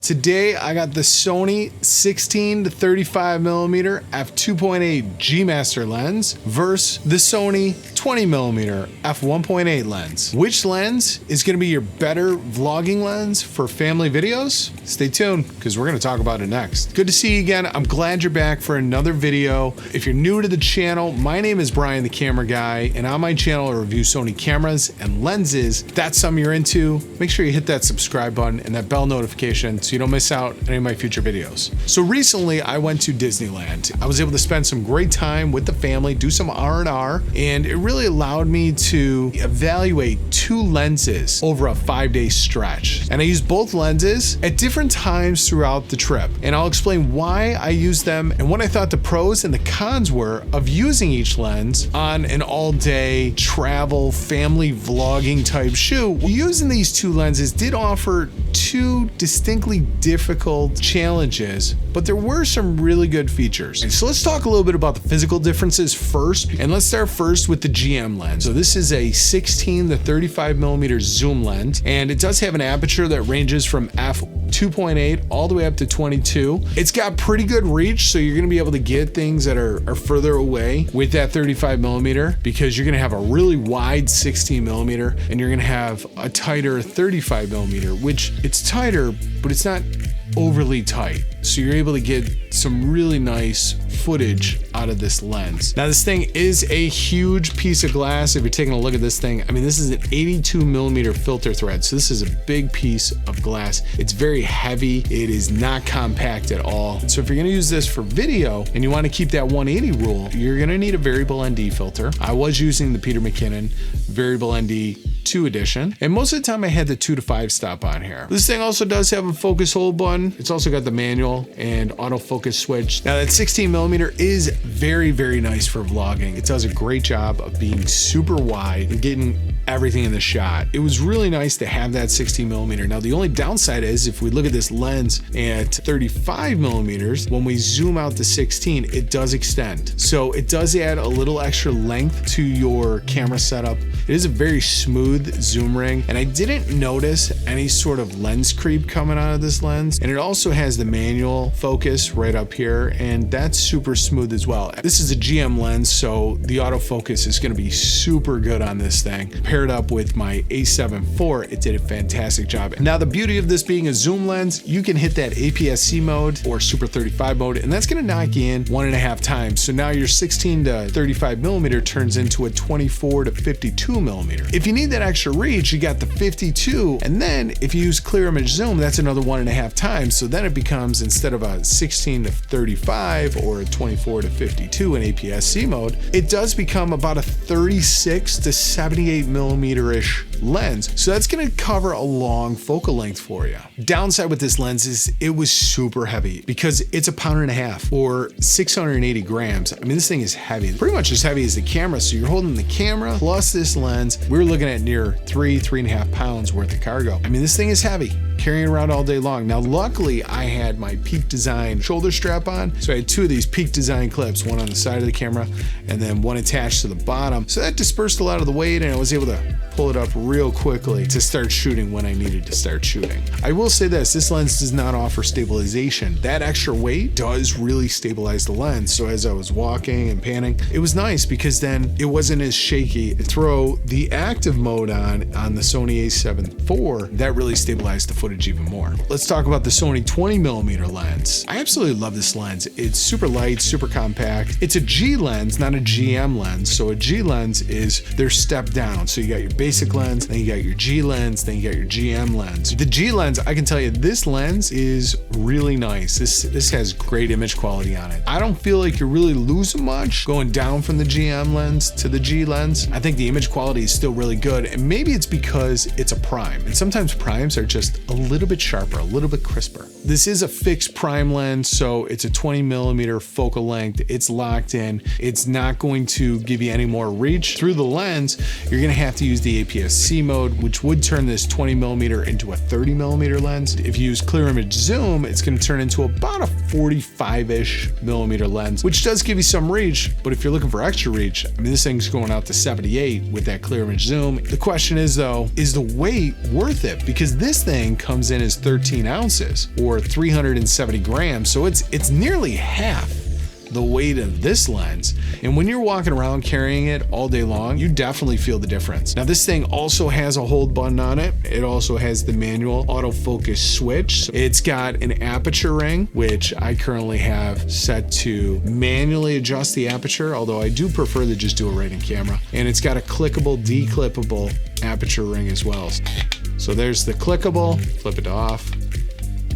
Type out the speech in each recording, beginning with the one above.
Today I got the Sony 16 to 35 millimeter f2.8 G Master lens versus the Sony 20 millimeter f1.8 lens. Which lens is going to be your better vlogging lens for family videos? Stay tuned because we're going to talk about it next. Good to see you again. I'm glad you're back for another video. If you're new to the channel, my name is Brian the Camera Guy, and on my channel I review Sony cameras and lenses. If that's something you're into, make sure you hit that subscribe button and that bell notification so you don't miss out on any of my future videos. So recently I went to Disneyland. I was able to spend some great time with the family, do some R&R, and it really allowed me to evaluate two lenses over a 5-day stretch. And I used both lenses at different times throughout the trip. And I'll explain why I used them and what I thought the pros and the cons were of using each lens on an all-day travel family vlogging type shoot. Using these two lenses did offer two distinctly difficult challenges, but there were some really good features. And so let's talk a little bit about the physical differences first, and let's start first with the GM lens. So this is a 16 to 35 millimeter zoom lens, and it does have an aperture that ranges from f2.8 all the way up to 22. It's got pretty good reach, so you're going to be able to get things that are further away with that 35 millimeter, because you're going to have a really wide 16 millimeter and you're going to have a tighter 35 millimeter, which it's tighter, but it's not overly tight. So you're able to get some really nice footage out of this lens. Now this thing is a huge piece of glass. If you're taking a look at this thing, I mean, this is an 82 millimeter filter thread. So this is a big piece of glass. It's very heavy. It is not compact at all. So if you're gonna use this for video and you wanna keep that 180 rule, you're gonna need a variable ND filter. I was using the Peter McKinnon variable ND 2 edition, and most of the time I had the 2 to 5 stop on here. This thing also does have a focus hold button. It's also got the manual and autofocus switch. Now that 16 millimeter is very, very nice for vlogging. It does a great job of being super wide and getting everything in the shot. It was really nice to have that 16 millimeter. Now the only downside is if we look at this lens at 35 millimeters, when we zoom out to 16, it does extend. So it does add a little extra length to your camera setup. It is a very smooth zoom ring, and I didn't notice any sort of lens creep coming out of this lens. And it also has the manual focus right up here, and that's super smooth as well. This is a GM lens, so the autofocus is going to be super good on this thing. Paired up with my A7 IV, it did a fantastic job. Now the beauty of this being a zoom lens, you can hit that APS-C mode or Super 35 mode, and that's going to knock you in 1.5 times. So now your 16 to 35 millimeter turns into a 24 to 52 millimeter. If you need that extra reach, you got the 52, and then if you use clear image zoom, that's another 1.5 times. So then it becomes, instead of a 16 to 35 or a 24 to 52 in APS-C mode, it does become about a 36 to 78 millimeter-ish lens. So that's going to cover a long focal length for you. Downside with this lens is it was super heavy because it's a 1.5 pounds or 680 grams. I mean, this thing is heavy, pretty much as heavy as the camera. So you're holding the camera plus this lens. We're looking at near 3.5 pounds worth of cargo. I mean, this thing is heavy, carrying around all day long. Now, luckily, I had my Peak Design shoulder strap on. So I had two of these Peak Design clips, one on the side of the camera and then one attached to the bottom. So that dispersed a lot of the weight, and I was able to pull it up real quickly to start shooting when I needed to start shooting. I will say this lens does not offer stabilization. That extra weight does really stabilize the lens. So as I was walking and panning, it was nice because then it wasn't as shaky. Throw the active mode on the Sony A7 IV, that really stabilized the footage even more. Let's talk about the Sony 20 millimeter lens. I absolutely love this lens. It's super light, super compact. It's a G lens, not a GM lens. So a G lens is their step down. So you got your basic lens, then you got your G lens, then you got your GM lens. The G lens, I can tell you, this lens is really nice. This has great image quality on it. I don't feel like you're really losing much going down from the GM lens to the G lens. I think the image quality is still really good, and maybe it's because it's a prime, and sometimes primes are just a little bit sharper, a little bit crisper. This is a fixed prime lens, so it's a 20 millimeter focal length. It's locked in. It's not going to give you any more reach through the lens. You're going to have to use the the APS-C mode, which would turn this 20mm into a 30mm lens. If you use clear image zoom, it's going to turn into about a 45-ish millimeter lens, which does give you some reach. But if you're looking for extra reach, I mean, this thing's going out to 78 with that clear image zoom. The question is though, is the weight worth it? Because this thing comes in as 13 ounces or 370 grams. So it's nearly half the weight of this lens. And when you're walking around carrying it all day long, you definitely feel the difference. Now this thing also has a hold button on it. It also has the manual autofocus switch. It's got an aperture ring, which I currently have set to manually adjust the aperture, although I do prefer to just do it right in camera. And it's got a clickable, declippable aperture ring as well. So there's the clickable, flip it off.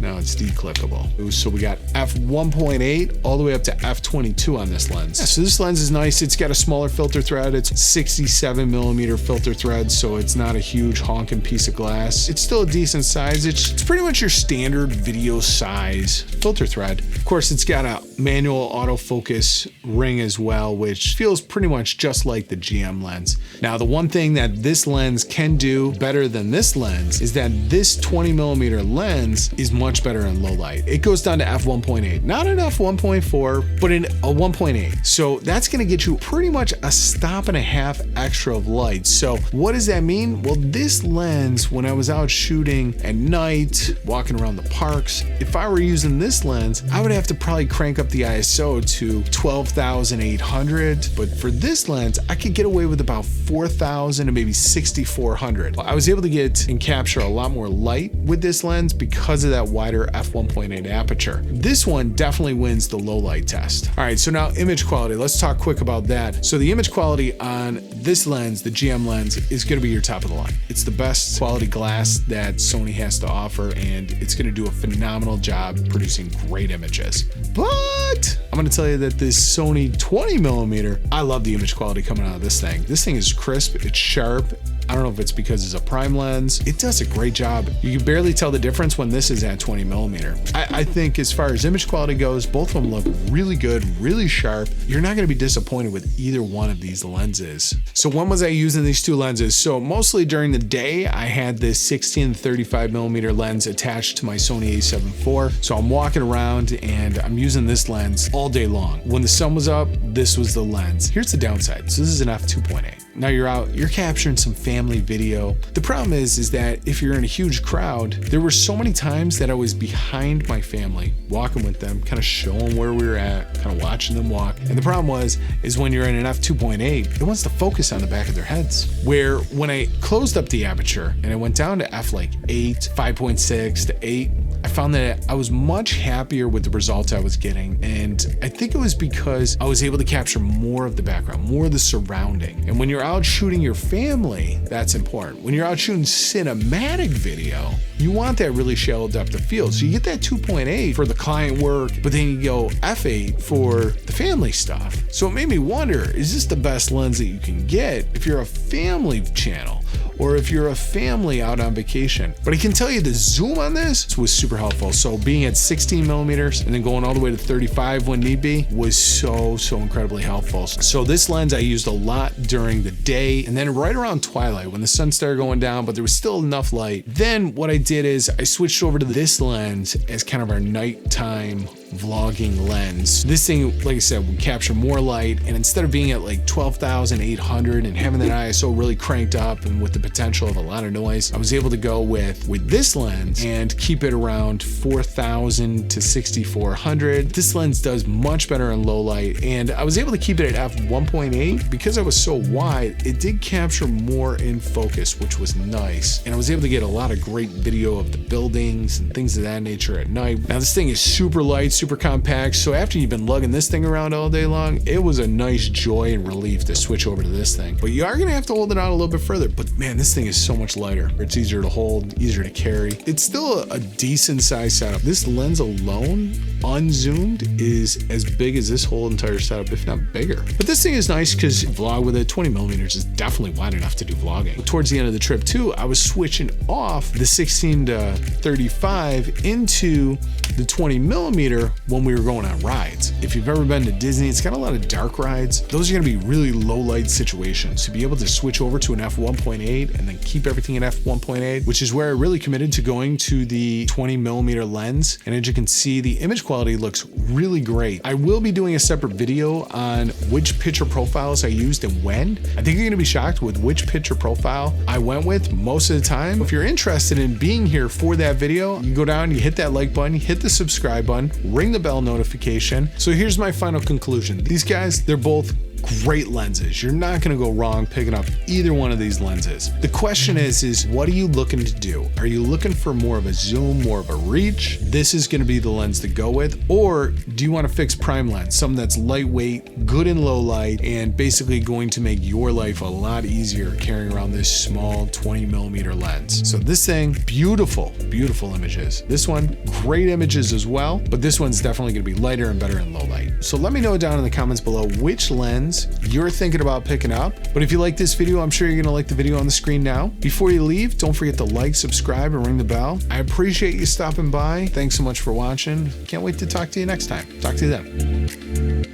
Now it's declickable. So we got f1.8 all the way up to f22 on this lens. Yeah, so this lens is nice. It's got a smaller filter thread. It's 67mm filter thread, so it's not a huge honking piece of glass. It's still a decent size. It's pretty much your standard video size filter thread. Of course, it's got a manual autofocus ring as well, which feels pretty much just like the GM lens. Now, the one thing that this lens can do better than this lens is that this 20mm lens is much better in low light. It goes down to f1.8, not an f1.4, but in a 1.8. So that's going to get you pretty much a stop and a half extra of light. So what does that mean? Well, this lens, when I was out shooting at night, walking around the parks, if I were using this lens, I would have to probably crank up the ISO to 12,800. But for this lens, I could get away with about 4,000 to maybe 6,400. I was able to get and capture a lot more light with this lens because of that wider f1.8 aperture. This one definitely wins the low light test. All right, so now image quality. Let's talk quick about that. So the image quality on this lens, the GM lens, is going to be your top of the line. It's the best quality glass that Sony has to offer, and it's going to do a phenomenal job producing great images. But I'm going to tell you that this Sony 20mm, I love the image quality coming out of this thing. This thing is crisp, it's sharp. I don't know if it's because it's a prime lens. It does a great job. You can barely tell the difference when this is at 20mm. I think as far as image quality goes, both of them look really good, really sharp. You're not going to be disappointed with either one of these lenses. So when was I using these two lenses? So mostly during the day, I had this 16 to 35mm lens attached to my Sony a7 IV. So I'm walking around and I'm using this lens all day long. When the sun was up, this was the lens. Here's the downside. So this is an f2.8. Now you're out, you're capturing some family video. The problem is that if you're in a huge crowd, there were so many times that I was behind my family, walking with them, kind of showing where we were at, kind of watching them walk. And the problem is when you're in an f2.8, it wants to focus on the back of their heads. Where when I closed up the aperture and I went down to f8, 5.6 to 8, I found that I was much happier with the results I was getting. And I think it was because I was able to capture more of the background, more of the surrounding. And when you're out shooting your family, that's important. When you're out shooting cinematic video, you want that really shallow depth of field. So you get that 2.8 for the client work, but then you go f8 for the family stuff. So it made me wonder, is this the best lens that you can get if you're a family channel? Or if you're a family out on vacation. But I can tell you the zoom on this was super helpful. So being at 16mm and then going all the way to 35 when need be was so incredibly helpful. So this lens I used a lot during the day, and then right around twilight when the sun started going down, but there was still enough light. Then what I did is I switched over to this lens as kind of our nighttime vlogging lens. This thing, like I said, would capture more light, and instead of being at like 12,800 and having that ISO really cranked up and with the potential of a lot of noise, I was able to go with this lens and keep it around 4,000 to 6,400. This lens does much better in low light, and I was able to keep it at f1.8 because I was so wide. It did capture more in focus, which was nice, and I was able to get a lot of great video of the buildings and things of that nature at night. Now this thing is super light, super compact, so after you've been lugging this thing around all day long, it was a nice joy and relief to switch over to this thing. But you are gonna have to hold it out a little bit further. But man, this thing is so much lighter. It's easier to hold, easier to carry. It's still a decent size setup. This lens alone, unzoomed, is as big as this whole entire setup, if not bigger. But this thing is nice because vlog with it, 20mm is definitely wide enough to do vlogging. But towards the end of the trip too, I was switching off the 16 to 35 into the 20mm better when we were going on rides. If you've ever been to Disney, it's got a lot of dark rides. Those are gonna be really low light situations. To be able to switch over to an f1.8 and then keep everything in f1.8, which is where I really committed to going to the 20mm lens. And as you can see, the image quality looks really great. I will be doing a separate video on which picture profiles I used and when. I think you're gonna be shocked with which picture profile I went with most of the time. If you're interested in being here for that video, you go down, you hit that like button, you hit the subscribe button, ring the bell notification. So here's my final conclusion. These guys, they're both great lenses. You're not going to go wrong picking up either one of these lenses. The question is what are you looking to do? Are you looking for more of a zoom, more of a reach? This is going to be the lens to go with. Or do you want a fixed prime lens, something that's lightweight, good in low light, and basically going to make your life a lot easier carrying around this small 20mm lens? So this thing, beautiful, beautiful images. This one, great images as well, but this one's definitely going to be lighter and better in low light. So let me know down in the comments below which lens you're thinking about picking up. But if you like this video, I'm sure you're gonna like the video on the screen now. Before you leave, don't forget to like, subscribe, and ring the bell. I appreciate you stopping by. Thanks so much for watching. Can't wait to talk to you next time. Talk to you then.